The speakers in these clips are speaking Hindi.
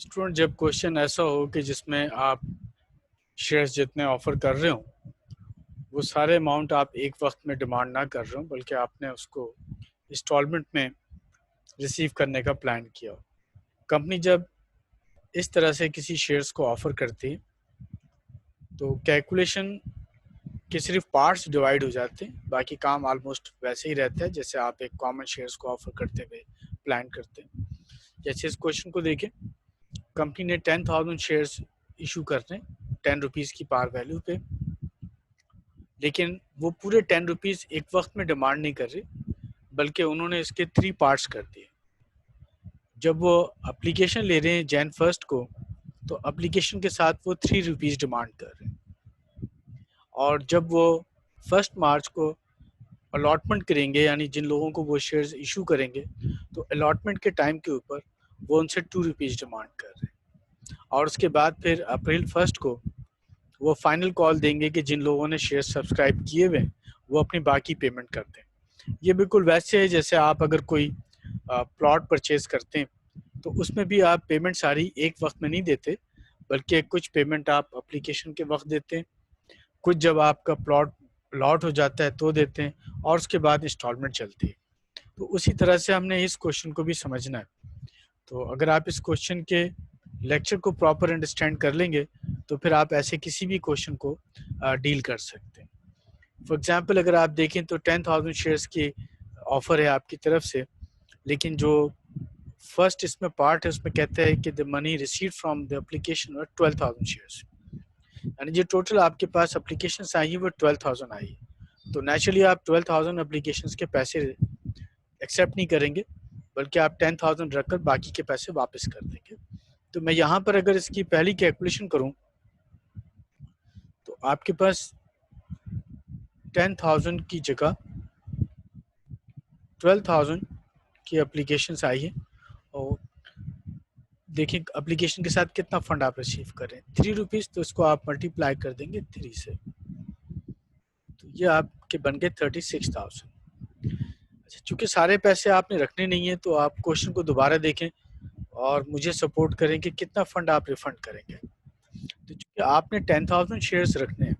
स्टूडेंट, जब क्वेश्चन ऐसा हो कि जिसमें आप शेयर्स जितने ऑफर कर रहे हो वो सारे अमाउंट आप एक वक्त में डिमांड ना कर रहे हो, बल्कि आपने उसको इंस्टॉलमेंट में रिसीव करने का प्लान किया हो। कंपनी जब इस तरह से किसी शेयर्स को ऑफर करती है तो कैलकुलेशन के सिर्फ पार्ट्स डिवाइड हो जाते हैं, बाकी काम ऑलमोस्ट वैसे ही रहता है जैसे आप एक कॉमन शेयर्स को ऑफर करते हुए प्लान करते हैं। जैसे इस क्वेश्चन को देखें, कंपनी ने 10,000 शेयर्स इशू करने 10 रुपीज़ की पार वैल्यू पे, लेकिन वो पूरे 10 रुपीज़ एक वक्त में डिमांड नहीं कर रहे, बल्कि उन्होंने इसके 3 पार्ट्स कर दिए। जब वो एप्लीकेशन ले रहे हैं जैन फर्स्ट को, तो एप्लीकेशन के साथ वो 3 रुपीज़ डिमांड कर रहे हैं, और जब वो 1 मार्च को अलॉटमेंट करेंगे, यानी जिन लोगों को वो शेयर्स इशू करेंगे, तो अलॉटमेंट के टाइम के ऊपर वो उनसे 2 रुपीज़ डिमांड कर रहे हैं, और उसके बाद फिर अप्रैल 1 को वो फाइनल कॉल देंगे कि जिन लोगों ने शेयर सब्सक्राइब किए हुए वो अपनी बाकी पेमेंट कर दें। ये बिल्कुल वैसे है जैसे आप अगर कोई प्लॉट परचेज करते हैं तो उसमें भी आप पेमेंट सारी एक वक्त में नहीं देते, बल्कि कुछ पेमेंट आप एप्लीकेशन के वक्त देते हैं, कुछ जब आपका प्लॉट लॉट हो जाता है तो देते हैं, और उसके बाद इंस्टॉलमेंट चलती है। तो उसी तरह से हमने इस क्वेश्चन को भी समझना है। तो अगर आप इस क्वेश्चन के लेक्चर को प्रॉपर अंडरस्टैंड कर लेंगे तो फिर आप ऐसे किसी भी क्वेश्चन को डील कर सकते हैं। फॉर एग्जांपल अगर आप देखें तो 10,000 शेयर्स की ऑफर है आपकी तरफ से, लेकिन जो फर्स्ट इसमें पार्ट है उसमें कहते हैं कि the money received from the application और 12,000 शेयर्स, यानी जो टोटल आपके पास एप्लीकेशन आई है वो 12,000 आई है। तो नेचुरली आप 12,000 एप्लीकेशन के पैसे एक्सेप्ट नहीं करेंगे, बल्कि आप 10,000 रखकर बाकी के पैसे वापस कर देंगे। तो मैं यहाँ पर अगर इसकी पहली कैलकुलेशन करूँ तो आपके पास 10,000 की जगह 12,000 की एप्लीकेशंस आई है, और देखिए एप्लीकेशन के साथ कितना फंड आप रिसीव कर रहे हैं, 3 रुपीज़, तो इसको आप मल्टीप्लाई कर देंगे 3 से, तो ये आपके बन गए 36,000। अच्छा, चूँकि सारे पैसे आपने रखने नहीं है तो आप क्वेश्चन को दोबारा देखें और मुझे सपोर्ट करें कि कितना फंड आप रिफंड करेंगे। तो चूँकि आपने 10,000 शेयर्स रखने हैं,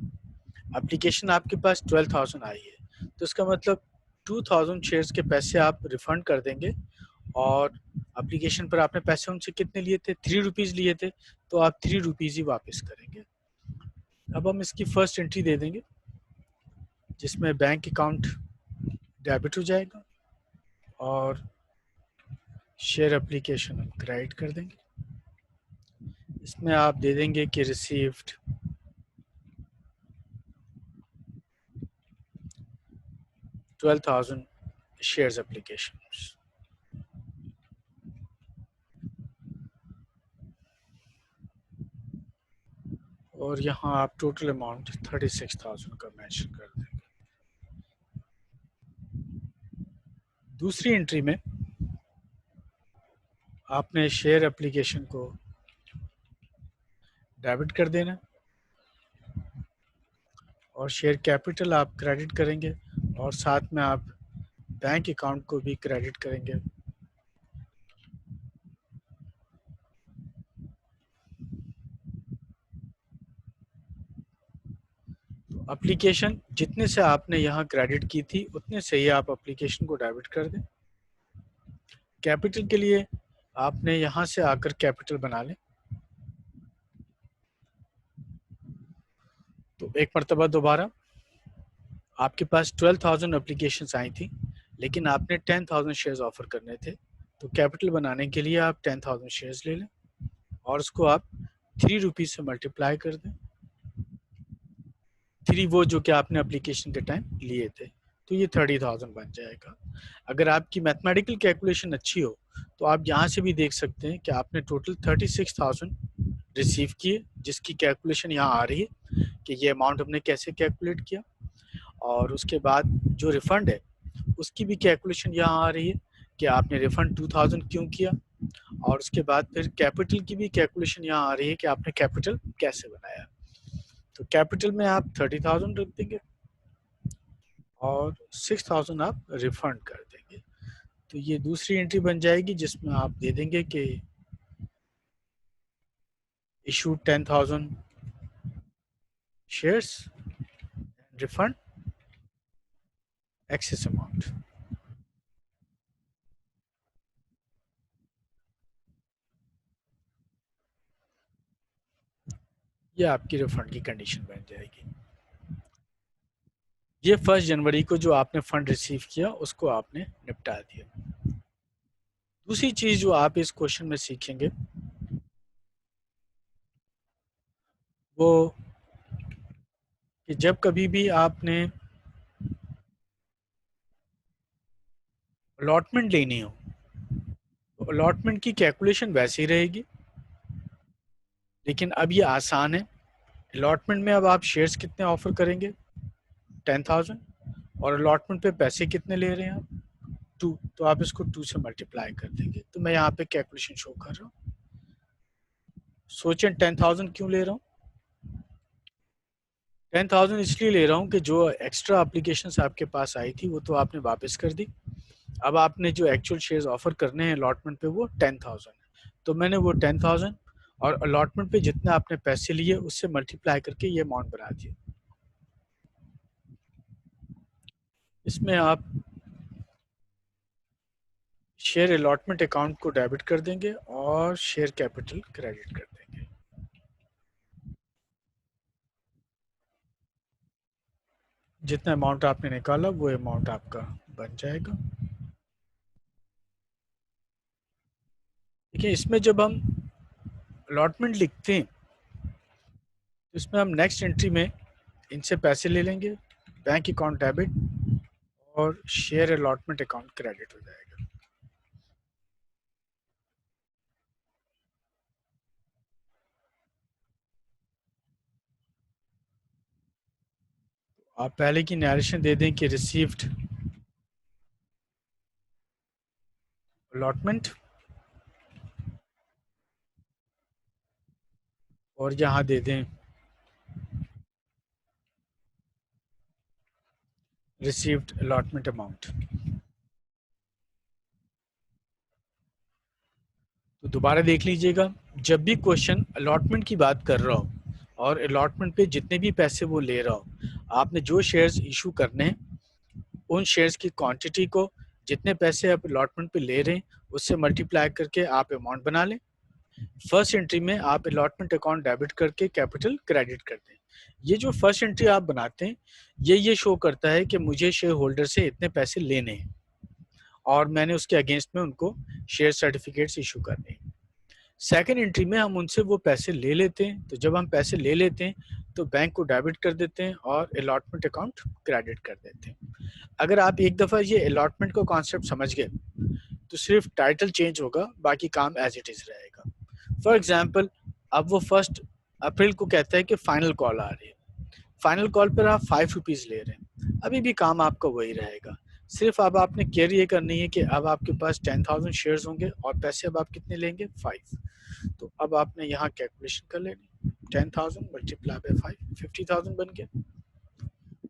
एप्लीकेशन आपके पास 12,000 आई है, तो इसका मतलब 2,000 शेयर्स के पैसे आप रिफंड कर देंगे, और एप्लीकेशन पर आपने पैसे उनसे कितने लिए थे, 3 रुपीज़ लिए थे, तो आप 3 रुपीज़ ही वापस करेंगे। अब हम इसकी फर्स्ट एंट्री दे देंगे जिसमें बैंक अकाउंट डेबिट हो जाएगा और शेयर एप्लीकेशन हम क्रेडिट कर देंगे। इसमें आप दे देंगे कि रिसीव्ड 12,000 शेयर्स एप्लीकेशन, और यहाँ आप टोटल अमाउंट 36,000 का मेंशन कर देंगे। दूसरी एंट्री में आपने शेयर एप्लीकेशन को डेबिट कर देना, और शेयर कैपिटल आप क्रेडिट करेंगे, और साथ में आप बैंक अकाउंट को भी क्रेडिट करेंगे। तो एप्लीकेशन जितने से आपने यहाँ क्रेडिट की थी उतने से ही आप एप्लीकेशन को डेबिट कर दें। कैपिटल के लिए आपने यहाँ से आकर कैपिटल बना लें। तो एक मरतबा दोबारा, आपके पास 12,000 एप्लीकेशंस आई थी, लेकिन आपने 10,000 शेयर्स ऑफर करने थे, तो कैपिटल बनाने के लिए आप 10,000 शेयर्स ले लें और उसको आप 3 रुपीज़ से मल्टीप्लाई कर दें। 3 वो जो कि आपने एप्लीकेशन के टाइम लिए थे, तो ये 30,000 बन जाएगा। अगर आपकी मैथमेटिकल कैलकुलेशन अच्छी हो तो आप यहाँ से भी देख सकते हैं कि आपने टोटल 36,000 रिसीव किए, जिसकी कैलकुलेशन यहाँ आ रही है कि ये अमाउंट हमने कैसे कैलकुलेट किया, और उसके बाद जो रिफ़ंड है उसकी भी कैलकुलेशन यहाँ आ रही है कि आपने रिफ़ंड 2,000 क्यों किया, और उसके बाद फिर कैपिटल की भी कैलकुलेशन यहाँ आ रही है कि आपने कैपिटल कैसे बनाया। तो कैपिटल में आप 30,000 रख देंगे और 6,000 आप रिफ़ंड कर देंगे। तो ये दूसरी एंट्री बन जाएगी जिसमें आप दे देंगे कि issue 10,000 shares, refund excess amount. ये आपकी रिफंड की कंडीशन बन जाएगी। ये 1 जनवरी को जो आपने फंड रिसीव किया उसको आपने निपटा दिया। दूसरी चीज जो आप इस क्वेश्चन में सीखेंगे वो कि जब कभी भी आपने अलॉटमेंट लेनी हो तो अलॉटमेंट की कैलकुलेशन वैसे ही रहेगी, लेकिन अब ये आसान है। अलॉटमेंट में अब आप शेयर्स कितने ऑफर करेंगे, 10,000, और अलॉटमेंट पे पैसे कितने ले रहे हैं आप, 2, तो आप इसको 2 से मल्टीप्लाई कर देंगे। तो मैं यहाँ पे कैलकुलेशन शो कर रहा हूँ। सोचें 10,000 क्यों ले रहा हूँ। 10,000 इसलिए ले रहा हूँ कि जो एक्स्ट्रा एप्लीकेशन आपके पास आई थी वो तो आपने वापस कर दी। अब आपने जो एक्चुअल शेयर्स ऑफर करने हैं अलॉटमेंट पे वो 10,000 है, तो मैंने वो 10,000 और अलॉटमेंट पे जितने आपने पैसे लिए उससे मल्टीप्लाई करके ये अमाउंट बना दिया। इसमें आप शेयर अलॉटमेंट अकाउंट को डेबिट कर देंगे और शेयर कैपिटल क्रेडिट कर देंगे। जितना अमाउंट आपने निकाला वो अमाउंट आपका बन जाएगा। देखिए इसमें जब हम अलॉटमेंट लिखते हैं तो इसमें हम नेक्स्ट एंट्री में इनसे पैसे ले लेंगे, बैंक अकाउंट डेबिट और शेयर अलॉटमेंट अकाउंट क्रेडिट हो जाएगा। आप पहले की नरेशन दे दें कि रिसीव्ड अलॉटमेंट, और यहाँ दे दें रिसीव्ड अलॉटमेंट अमाउंट। तो दोबारा देख लीजिएगा, जब भी क्वेश्चन अलॉटमेंट की बात कर रहा हो और अलॉटमेंट पे जितने भी पैसे वो ले रहा हो, आपने जो शेयर्स इशू करने हैं उन शेयर्स की क्वांटिटी को जितने पैसे आप अलॉटमेंट पे ले रहे हैं उससे मल्टीप्लाई करके आप अमाउंट बना लें। फर्स्ट एंट्री में आप अलॉटमेंट अकाउंट डेबिट करके कैपिटल क्रेडिट कर दें। ये जो फर्स्ट एंट्री आप बनाते हैं ये शो करता है कि मुझे शेयर होल्डर से इतने पैसे लेने हैं और मैंने उसके अगेंस्ट में उनको शेयर सर्टिफिकेट्स इशू करने हैं। सेकेंड एंट्री में हम उनसे वो पैसे ले लेते हैं, तो जब हम पैसे ले लेते हैं तो बैंक को डेबिट कर देते हैं और अलॉटमेंट अकाउंट क्रेडिट कर देते हैं। अगर आप एक दफ़ा ये अलॉटमेंट का कॉन्सेप्ट समझ गए तो सिर्फ टाइटल चेंज होगा, बाकी काम एज इट इज़ रहेगा। फॉर एग्जाम्पल अब वो 1 अप्रैल को कहता है कि फाइनल कॉल आ रही है, फाइनल कॉल पर आप ₹5 ले रहे हैं, अभी भी काम आपका वही रहेगा। सिर्फ अब आपने केयर ये करनी है कि अब आपके पास 10,000 शेयर्स होंगे और पैसे अब आप कितने लेंगे, 5। तो अब आपने यहाँ कैलकुलेशन कर लेनी, 10,000 मल्टीप्लाई बाय 5, 50,000 बन गया।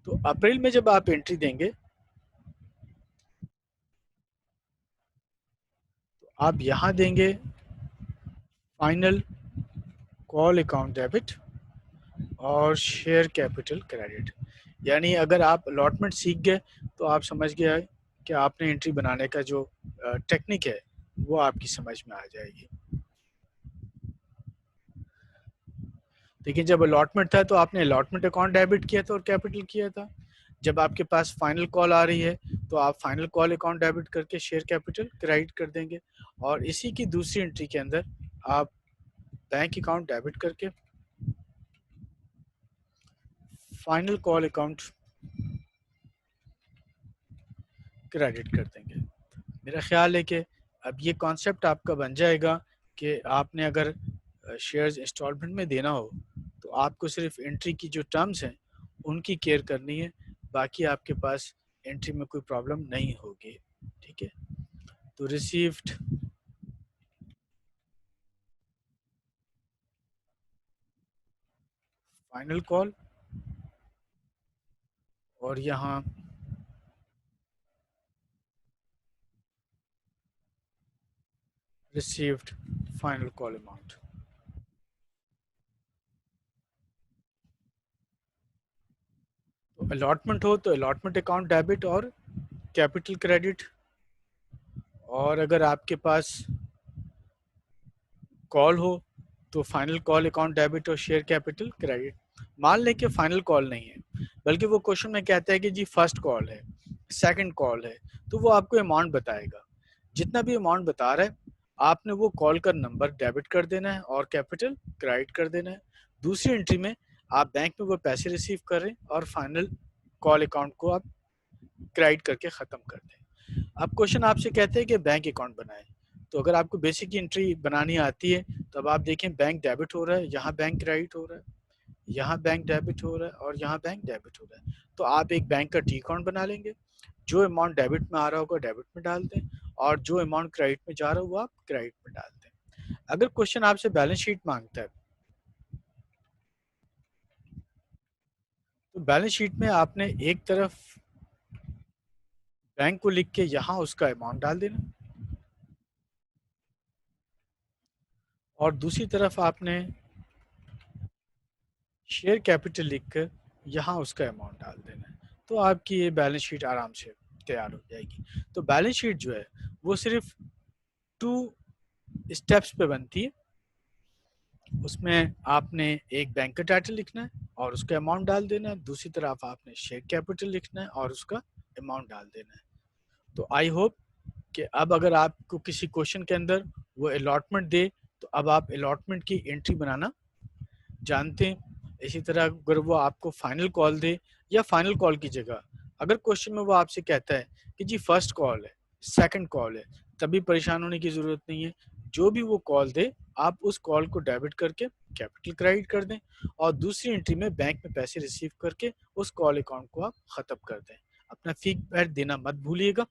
तो अप्रैल में जब आप एंट्री देंगे तो आप यहाँ देंगे फाइनल कॉल अकाउंट डेबिट और शेयर कैपिटल क्रेडिट। यानी अगर आप अलॉटमेंट सीख गए तो आप समझ गए कि आपने एंट्री बनाने का जो टेक्निक है वो आपकी समझ में आ जाएगी। लेकिन जब अलॉटमेंट था तो आपने अलॉटमेंट अकाउंट डेबिट किया था और कैपिटल किया था। जब आपके पास फाइनल कॉल आ रही है तो आप फाइनल कॉल अकाउंट डेबिट करके शेयर कैपिटल क्रेडिट कर देंगे, और इसी की दूसरी एंट्री के अंदर आप बैंक अकाउंट डेबिट करके फाइनल कॉल अकाउंट क्रेडिट कर देंगे। मेरा ख्याल है कि अब ये कॉन्सेप्ट आपका बन जाएगा कि आपने अगर शेयर्स इंस्टॉलमेंट में देना हो तो आपको सिर्फ एंट्री की जो टर्म्स हैं उनकी केयर करनी है, बाकी आपके पास एंट्री में कोई प्रॉब्लम नहीं होगी। ठीक है, तो रिसीव्ड फाइनल कॉल और यहाँ received final call amount. Allotment हो तो अलॉटमेंट अकाउंट डेबिट और कैपिटल क्रेडिट, और अगर आपके पास कॉल हो तो फाइनल कॉल अकाउंट डेबिट और शेयर कैपिटल क्रेडिट। मान लें कि फाइनल कॉल नहीं है, बल्कि वो क्वेश्चन में कहता है कि जी फर्स्ट कॉल है, सेकंड कॉल है, तो वो आपको अमाउंट बताएगा। जितना भी अमाउंट बता रहा है आपने वो कॉल का नंबर डेबिट कर देना है और कैपिटल क्रेडिट कर देना है। दूसरी एंट्री में आप बैंक में वो पैसे रिसीव करें और फाइनल कॉल अकाउंट को आप क्रेडिट करके ख़त्म कर दें। अब क्वेश्चन आपसे कहते हैं कि बैंक अकाउंट बनाएं, तो अगर आपको बेसिक एंट्री बनानी आती है तो अब आप देखें बैंक डेबिट हो रहा है, यहाँ बैंक क्रेडिट हो रहा है, यहाँ बैंक डेबिट हो रहा है और यहाँ बैंक डेबिट हो रहा है। तो आप एक बैंक का टी अकाउंट बना लेंगे, जो अमाउंट डेबिट में आ रहा होगा डेबिट में डाल दें और जो अमाउंट क्रेडिट में जा रहा हो वो आप क्रेडिट में डाल दें। अगर क्वेश्चन आपसे बैलेंस शीट मांगता है तो बैलेंस शीट में आपने एक तरफ बैंक को लिख के यहाँ उसका अमाउंट डाल देना और दूसरी तरफ आपने शेयर कैपिटल लिखकर यहाँ उसका अमाउंट डाल देना है। तो आपकी ये बैलेंस शीट आराम से तैयार हो जाएगी। तो बैलेंस शीट जो है वो सिर्फ 2 स्टेप्स पे बनती है। उसमें आपने एक बैंक का टाइटल लिखना है और उसका अमाउंट डाल देना है, दूसरी तरफ आपने शेयर कैपिटल लिखना है और उसका अमाउंट डाल देना है। तो आई होप कि अब अगर आपको किसी क्वेश्चन के अंदर वो अलॉटमेंट दे तो अब आप अलॉटमेंट की एंट्री बनाना जानते हैं। इसी तरह अगर वो आपको फाइनल कॉल दे या फाइनल कॉल की जगह अगर क्वेश्चन में वो आपसे कहता है कि जी फर्स्ट कॉल है, सेकंड कॉल है, तभी परेशान होने की ज़रूरत नहीं है। जो भी वो कॉल दे आप उस कॉल को डेबिट करके कैपिटल क्रेडिट कर दें और दूसरी एंट्री में बैंक में पैसे रिसीव करके उस कॉल अकाउंट को आप ख़त्म कर दें। अपना फीडबैक देना मत भूलिएगा।